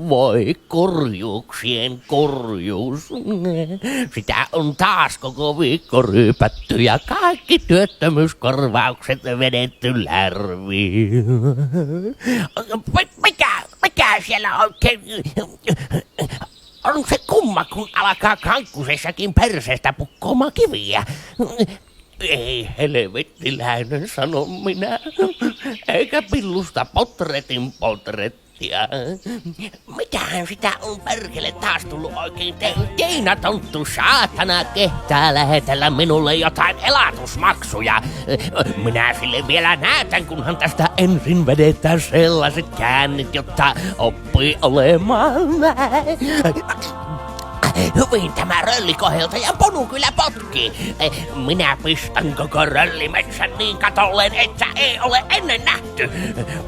Voi kurjuuksien kurjuus. Sitä on taas koko viikko ryypätty ja kaikki työttömyyskorvaukset vedetty lärviin. Mikä siellä oikein? On se kumma, kun alkaa kankkusessakin perseestä pukkoamaan kiviä. Ei helvettiläinen, sanon minä, eikä pillusta potretin potrettia. Mitähän sitä on perkele taas tullut oikein Tiina-tonttu saatana kehtaa lähetellä minulle jotain elatusmaksuja. Minä sille vielä näytän, kunhan tästä ensin vedetään sellaiset käännit, jotta oppii olemaan. Hyvin tämä röllikoheltaja ponu kyllä potki. Minä pistän koko röllimetsän niin katolleen, että ei ole ennen nähty.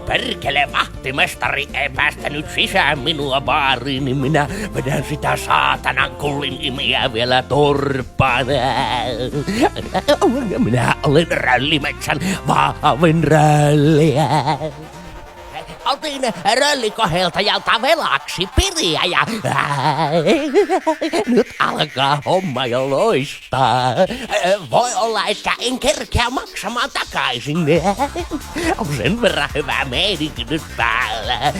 Perkele vahtimestari ei päästänyt sisään minua baariin, niin minä vedän sitä saatanan kullin imiä vielä turpaan. Minä olen röllimetsän vahvin rölliä. Otin röllikoheltajalta velaksi piriä ja nyt alkaa homma jo loistaa. Voi olla, että en kerkeä maksamaan takaisin. On sen verran hyvä meininki nyt päällä.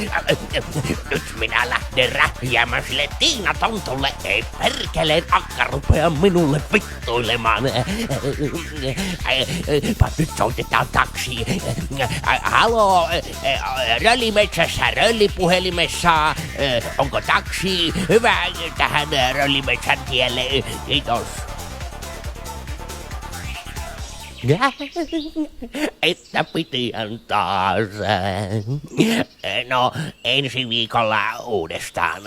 Nyt minä lähden rähjäämään sille Tiina-tontulle. Ei perkeleen akka rupea minulle vittuilemaan. Nyt soitetaan taksi. Haloo, Röllimetsässä röllipuhelimessa. Onko taksi? Hyvä tähän röllimetsän tielle. Kiitos. Että pitihän taas. No, ensi viikolla uudestaan.